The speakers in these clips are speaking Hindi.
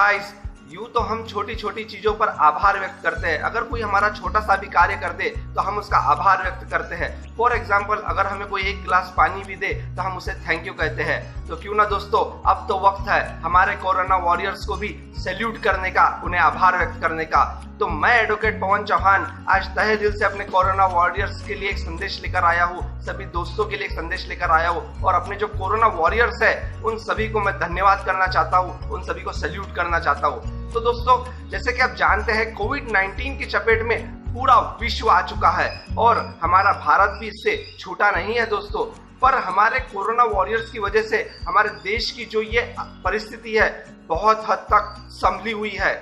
गाइस, यूं तो हम छोटी छोटी चीजों पर आभार व्यक्त करते हैं। अगर कोई हमारा छोटा सा भी कार्य कर दे तो हम उसका आभार व्यक्त करते हैं। फॉर एग्जाम्पल, अगर हमें कोई एक गिलास पानी भी दे तो हम उसे थैंक यू कहते हैं। तो क्यों ना दोस्तों, अब तो वक्त है हमारे कोरोना वॉरियर्स को भी सैल्यूट करने का, उन्हें आभार व्यक्त करने का। तो मैं एडवोकेट पवन चौहान आज तहे दिल से अपने कोरोना वॉरियर्स के लिए एक संदेश लेकर आया हूँ, सभी दोस्तों के लिए एक संदेश लेकर आया हूँ, और अपने जो कोरोना वॉरियर्स है उन सभी को मैं धन्यवाद करना चाहता हूँ, उन सभी को सैल्यूट करना चाहता हूँ। तो दोस्तों, जैसे कि आप जानते हैं, कोविड-19 की चपेट में पूरा विश्व आ चुका है और हमारा भारत भी इससे छूटा नहीं है दोस्तों। पर हमारे कोरोना वॉरियर्स की वजह से हमारे देश की जो ये परिस्थिति है बहुत हद तक संभली हुई है।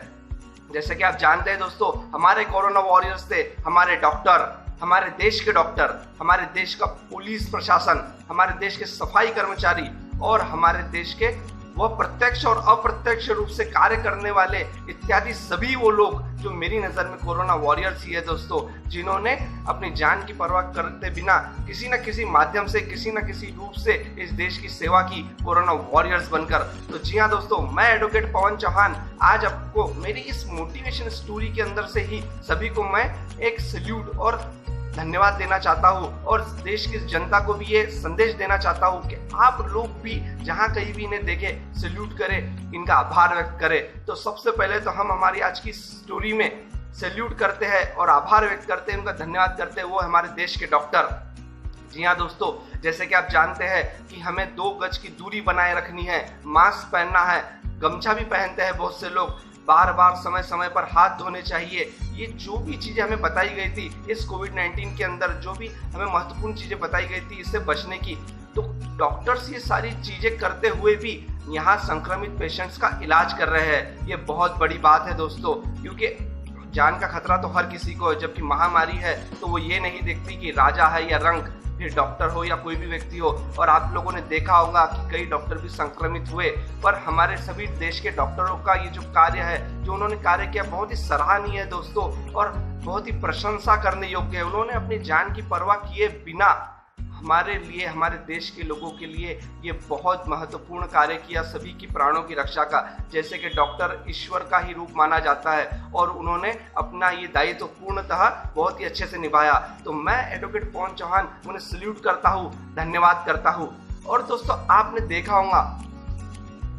जैसे कि आप जानते हैं दोस्तों, हमारे कोरोना वॉरियर्स थे हमारे डॉक्टर, हमारे देश के डॉक्टर, हमारे देश का पुलिस प्रशासन, हमारे देश के सफाई कर्मचारी और हमारे देश के वह प्रत्यक्ष और अप्रत्यक्ष रूप से कार्य करने वाले इत्यादि सभी वो लोग जो मेरी नज़र में कोरोना वॉरियर्स ही है दोस्तों, जिन्होंने अपनी जान की परवाह करते बिना किसी न किसी माध्यम से, किसी न किसी रूप से इस देश की सेवा की, कोरोना वॉरियर्स बनकर। तो जी हाँ दोस्तों, मैं एडवोकेट पवन चौहान आज आपको मेरी इस मोटिवेशन स्टोरी के अंदर से ही सभी को मैं एक सैल्यूट और धन्यवाद देना चाहता हूँ और देश की जनता को भी ये संदेश देना चाहता हूँ कि आप लोग भी जहाँ कहीं भी इन्हें देखे सैल्यूट करें, इनका आभार व्यक्त करें। तो सबसे पहले तो हम हमारी आज की स्टोरी में सैल्यूट करते हैं और आभार व्यक्त करते हैं, उनका धन्यवाद करते हैं, वो हमारे देश के डॉक्टर। जी हाँ दोस्तों, जैसे कि आप जानते हैं कि हमें 2 गज की दूरी बनाए रखनी है, मास्क पहनना है, गमछा भी पहनते हैं बहुत से लोग, बार बार समय समय पर हाथ धोने चाहिए। ये जो भी चीजें हमें बताई गई थी इस कोविड-19 के अंदर, जो भी हमें महत्वपूर्ण चीजें बताई गई थी इससे बचने की, तो डॉक्टर्स ये सारी चीजें करते हुए भी यहाँ संक्रमित पेशेंट्स का इलाज कर रहे हैं। ये बहुत बड़ी बात है दोस्तों, क्योंकि जान का खतरा तो हर किसी को है, जबकि महामारी है तो वो ये नहीं देखती कि राजा है या रंग, फिर डॉक्टर हो या कोई भी व्यक्ति हो। और आप लोगों ने देखा होगा कि कई डॉक्टर भी संक्रमित हुए, पर हमारे सभी देश के डॉक्टरों का ये जो कार्य है, जो उन्होंने कार्य किया, बहुत ही सराहनीय है दोस्तों और बहुत ही प्रशंसा करने योग्य है। उन्होंने अपनी जान की परवाह किए बिना हमारे लिए, हमारे देश के लोगों के लिए ये बहुत महत्वपूर्ण कार्य किया, सभी की प्राणों की रक्षा का। जैसे कि डॉक्टर ईश्वर का ही रूप माना जाता है और उन्होंने अपना ये दायित्व पूर्णतः बहुत ही अच्छे से निभाया। तो मैं एडवोकेट पवन चौहान उन्हें सैल्यूट करता हूँ, धन्यवाद करता हूँ। और दोस्तों, आपने देखा होगा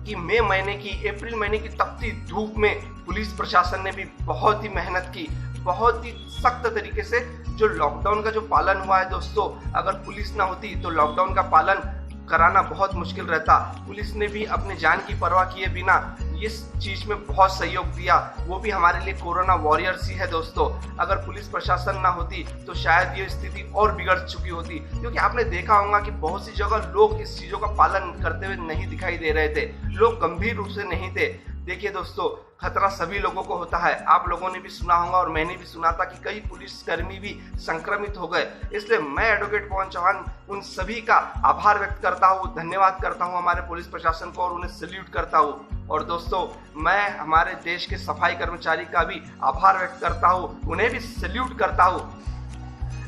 कि मई महीने की, अप्रैल महीने की तपती धूप में पुलिस प्रशासन ने भी बहुत ही मेहनत की, बहुत ही सख्त तरीके से जो लॉकडाउन का जो पालन हुआ है दोस्तों, अगर पुलिस ना होती तो लॉकडाउन का पालन कराना बहुत मुश्किल रहता। पुलिस ने भी अपनी जान की परवाह किए बिना इस चीज में बहुत सहयोग दिया, वो भी हमारे लिए कोरोना वॉरियर्स ही है दोस्तों। अगर पुलिस प्रशासन ना होती तो शायद ये स्थिति और बिगड़ चुकी होती, क्योंकि आपने देखा होगा कि बहुत सी जगह लोग इस चीजों का पालन करते हुए नहीं दिखाई दे रहे थे, लोग गंभीर रूप से नहीं थे। देखिए दोस्तों, खतरा सभी लोगों को होता है, आप लोगों ने भी सुना होगा और मैंने भी सुना था कि कई पुलिसकर्मी भी संक्रमित हो गए। इसलिए मैं एडवोकेट पवन चौहान उन सभी का आभार व्यक्त करता हूँ, धन्यवाद करता हूँ हमारे पुलिस प्रशासन को और उन्हें सैल्यूट करता हूँ। और दोस्तों, मैं हमारे देश के सफाई कर्मचारी का भी आभार व्यक्त करता हूँ, उन्हें भी सैल्यूट करता हूँ।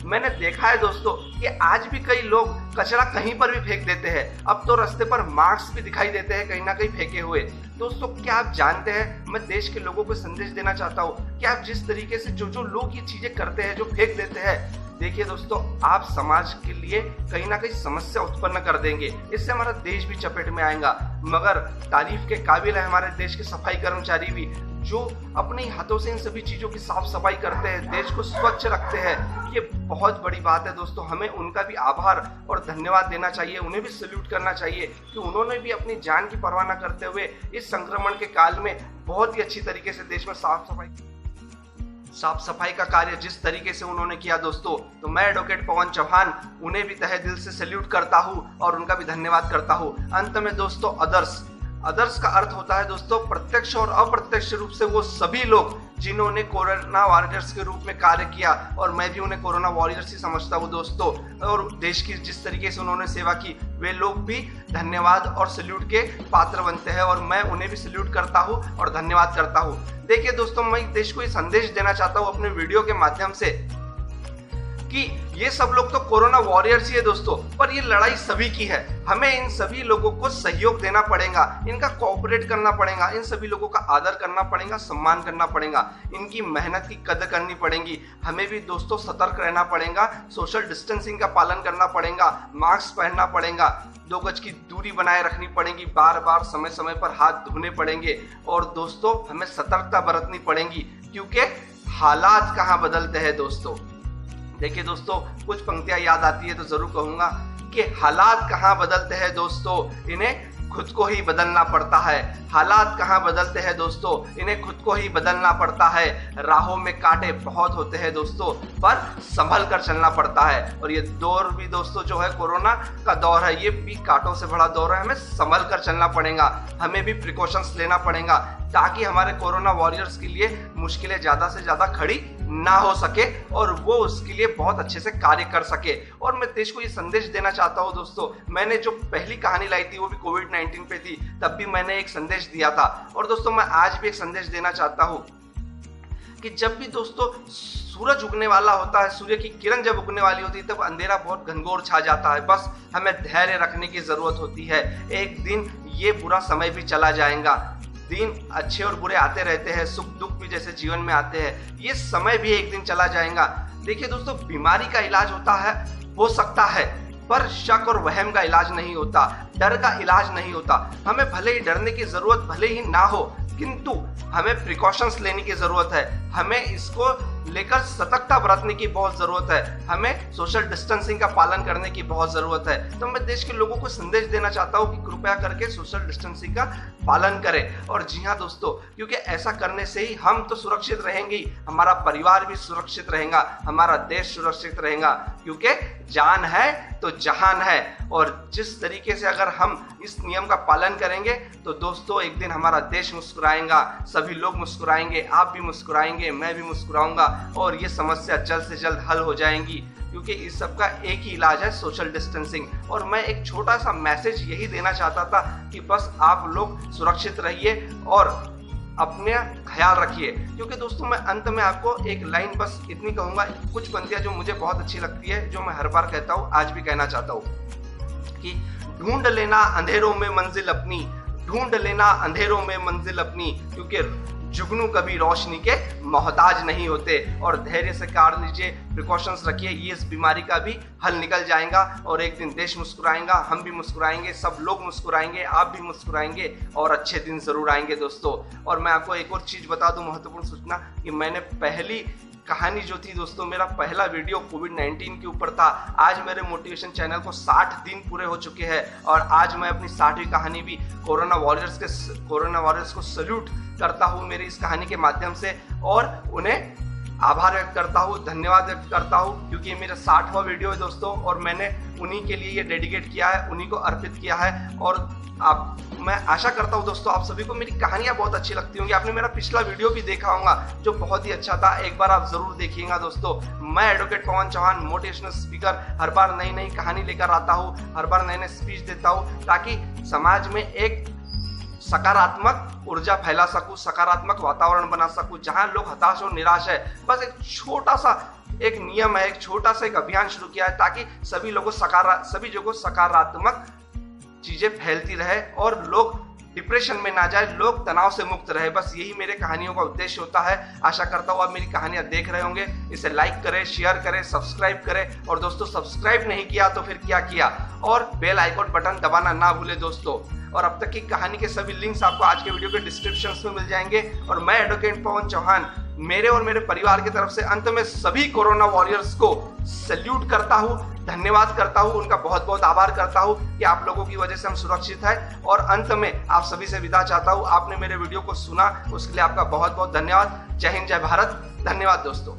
मैंने देखा है दोस्तों कि आज भी कई लोग कचरा कहीं पर भी फेंक देते हैं। अब तो रास्ते पर मास्क भी दिखाई देते हैं कहीं ना कहीं फेंके हुए। दोस्तों, क्या आप जानते हैं, मैं देश के लोगों को संदेश देना चाहता हूँ कि आप जिस तरीके से जो लोग ये चीजें करते हैं, जो फेंक देते हैं, देखिए दोस्तों, आप समाज के लिए कहीं ना कहीं समस्या उत्पन्न कर देंगे, इससे हमारा देश भी चपेट में आएगा। मगर तारीफ के काबिल है हमारे देश के सफाई कर्मचारी भी, जो अपने हाथों से इन सभी चीजों की साफ सफाई करते हैं, देश को स्वच्छ रखते हैं। ये बहुत बड़ी बात है दोस्तों, हमें उनका भी आभार और धन्यवाद देना चाहिए, उन्हें भी सैल्यूट करना चाहिए कि उन्होंने भी अपनी जान की परवाह न करते हुए इस संक्रमण के काल में बहुत ही अच्छी तरीके से देश में साफ सफाई का कार्य जिस तरीके से उन्होंने किया दोस्तों। तो मैं एडवोकेट पवन चौहान उन्हें भी तहे दिल से सैल्यूट करता हूं और उनका भी धन्यवाद करता हूं। अंत में दोस्तों, अदर्स का अर्थ होता है दोस्तों प्रत्यक्ष और अप्रत्यक्ष रूप से वो सभी लोग जिन्होंने कोरोना वॉरियर्स के रूप में कार्य किया, और मैं भी उन्हें कोरोना वॉरियर्स ही समझता हूँ दोस्तों। और देश की जिस तरीके से उन्होंने सेवा की, वे लोग भी धन्यवाद और सैल्यूट के पात्र बनते हैं और मैं उन्हें भी सैल्यूट करता हूँ और धन्यवाद करता हूँ। देखिए दोस्तों, मैं देश को ये संदेश देना चाहता हूँ अपने वीडियो के माध्यम से कि ये सब लोग तो कोरोना वॉरियर्स ही है दोस्तों, पर ये लड़ाई सभी की है। हमें इन सभी लोगों को सहयोग देना पड़ेगा, इनका कोऑपरेट करना पड़ेगा, इन सभी लोगों का आदर करना पड़ेगा, सम्मान करना पड़ेगा, इनकी मेहनत की कदर करनी पड़ेगी। हमें भी दोस्तों सतर्क रहना पड़ेगा, सोशल डिस्टेंसिंग का पालन करना पड़ेगा, मास्क पहनना पड़ेगा, 2 गज की दूरी बनाए रखनी पड़ेगी, बार बार समय समय पर हाथ धोने पड़ेंगे और दोस्तों हमें सतर्कता बरतनी पड़ेगी, क्योंकि हालात कहाँ बदलते हैं दोस्तों। देखिए दोस्तों, कुछ पंक्तियां याद आती है तो जरूर कहूंगा कि हालात कहाँ बदलते हैं दोस्तों, इन्हें खुद को ही बदलना पड़ता है। हालात कहाँ बदलते हैं दोस्तों, इन्हें खुद को ही बदलना पड़ता है। राहों में कांटे बहुत होते हैं दोस्तों, पर संभल कर चलना पड़ता है। और ये दौर भी दोस्तों जो है कोरोना का दौर है, ये भी कांटों से भरा दौर है। हमें संभल कर चलना पड़ेगा, हमें भी प्रिकॉशंस लेना पड़ेगा, ताकि हमारे कोरोना वॉरियर्स के लिए मुश्किलें ज्यादा से ज्यादा खड़ी ना हो सके और वो उसके लिए बहुत अच्छे से कार्य कर सके। और मैं देश को ये संदेश देना चाहता हूँ दोस्तों, मैंने जो पहली कहानी लाई थी वो भी कोविड-19 पे थी, तब भी मैंने एक संदेश दिया था। और दोस्तों मैं आज भी एक संदेश देना चाहता हूँ कि जब भी दोस्तों सूरज उगने वाला होता है, सूर्य की किरण जब उगने वाली होती है, तब अंधेरा बहुत घनघोर छा जाता है। बस हमें धैर्य रखने की जरूरत होती है। एक दिन ये बुरा समय भी चला जाएगा, दिन अच्छे और बुरे आते रहते हैं, सुख दुख भी जैसे जीवन में आते हैं, ये समय भी एक दिन चला जाएगा। देखिए दोस्तों, बीमारी का इलाज होता है, हो सकता है, पर शक और वहम का इलाज नहीं होता, डर का इलाज नहीं होता। हमें भले ही डरने की जरूरत भले ही ना हो, किंतु हमें प्रिकॉशंस लेने की जरूरत है, हमें इसको लेकर सतर्कता बरतने की बहुत जरूरत है, हमें सोशल डिस्टेंसिंग का पालन करने की बहुत जरूरत है। तो मैं देश के लोगों को संदेश देना चाहता हूं कि कृपया करके सोशल डिस्टेंसिंग का पालन करें। और जी हाँ दोस्तों, क्योंकि ऐसा करने से ही हम तो सुरक्षित रहेंगे, हमारा परिवार भी सुरक्षित रहेगा, हमारा देश सुरक्षित रहेगा, क्योंकि जान है तो जहान है। और जिस तरीके से अगर हम इस नियम का पालन करेंगे तो दोस्तों एक दिन हमारा देश मुस्कुराएगा, सभी लोग मुस्कुराएंगे, आप भी मुस्कुराएंगे, मैं भी मुस्कुराऊंगा और ये समस्या जल्द से जल्द हल हो जाएंगी, क्योंकि इस सब का एक ही इलाज है, सोशल डिस्टेंसिंग। और मैं एक छोटा सा मैसेज यही देना चाहता था कि बस आप लोग सुरक्षित रहिए और अपने ख्याल रखिए। क्योंकि दोस्तों मैं अंत में आपको एक लाइन बस इतनी कहूंगा, कुछ पंक्तियां जो मुझे बहुत अच्छी लगती है, जो मैं हर बार कहता हूं, आज भी कहना चाहता हूं कि ढूंढ लेना अंधेरों में मंजिल अपनी, ढूंढ लेना अंधेरों में मंजिल अपनी, क्योंकि जुगनू कभी रोशनी के मोहताज नहीं होते। और धैर्य से कार लीजिए, प्रिकॉशंस रखिए, ये इस बीमारी का भी हल निकल जाएगा और एक दिन देश मुस्कुराएगा, हम भी मुस्कुराएंगे, सब लोग मुस्कुराएंगे, आप भी मुस्कुराएंगे और अच्छे दिन जरूर आएंगे दोस्तों। और मैं आपको एक और चीज बता दूं, महत्वपूर्ण सूचना, कि मैंने पहली कहानी जो थी दोस्तों, मेरा पहला वीडियो कोविड-19 के ऊपर था। आज मेरे मोटिवेशन चैनल को 60 दिन पूरे हो चुके हैं और आज मैं अपनी 60वीं कहानी भी कोरोना वॉरियर्स को सल्यूट करता हूँ मेरी इस कहानी के माध्यम से, और उन्हें आभार व्यक्त करता हूँ, धन्यवाद व्यक्त करता हूँ, क्योंकि ये मेरा 60वां वीडियो है दोस्तों और मैंने उन्हीं के लिए ये डेडिकेट किया है, उन्हीं को अर्पित किया है। और मैं आशा करता हूँ दोस्तों आप सभी को मेरी कहानियां बहुत अच्छी लगती होंगी। आपने मेरा पिछला वीडियो भी देखा होगा जो बहुत ही अच्छा था, एक बार आप जरूर देखिएगा दोस्तों। मैं एडवोकेट पवन चौहान, मोटिवेशनल स्पीकर, हर बार नई नई कहानी लेकर आता हूँ, हर बार नए नए स्पीच देता हूँ, ताकि समाज में एक सकारात्मक ऊर्जा फैला सकूं, सकारात्मक वातावरण बना सकूं। जहां लोग हताश और निराश है, बस एक छोटा सा एक नियम है, एक छोटा सा एक अभियान शुरू किया है, ताकि सभी जगह सकारात्मक चीजें फैलती रहे और लोग डिप्रेशन में ना जाए, लोग तनाव से मुक्त रहे। बस यही मेरे कहानियों का उद्देश्य होता है। आशा करता हूँ आप मेरी कहानियां देख रहे होंगे। इसे लाइक करें, शेयर करें, सब्सक्राइब करें, और दोस्तों सब्सक्राइब नहीं किया तो फिर क्या किया, और बेल आइकॉन बटन दबाना ना भूले दोस्तों। और अब तक की कहानी के सभी लिंक्स आपको आज के वीडियो के डिस्क्रिप्शन में मिल जाएंगे। और मैं एडवोकेट पवन चौहान मेरे और मेरे परिवार की तरफ से अंत में सभी कोरोना वॉरियर्स को सैल्यूट करता हूं, धन्यवाद करता हूं, उनका बहुत बहुत आभार करता हूं कि आप लोगों की वजह से हम सुरक्षित हैं। और अंत में आप सभी से विदा चाहता हूं। आपने मेरे वीडियो को सुना, उसके लिए आपका बहुत बहुत धन्यवाद। जय हिंद, जय भारत, धन्यवाद दोस्तों।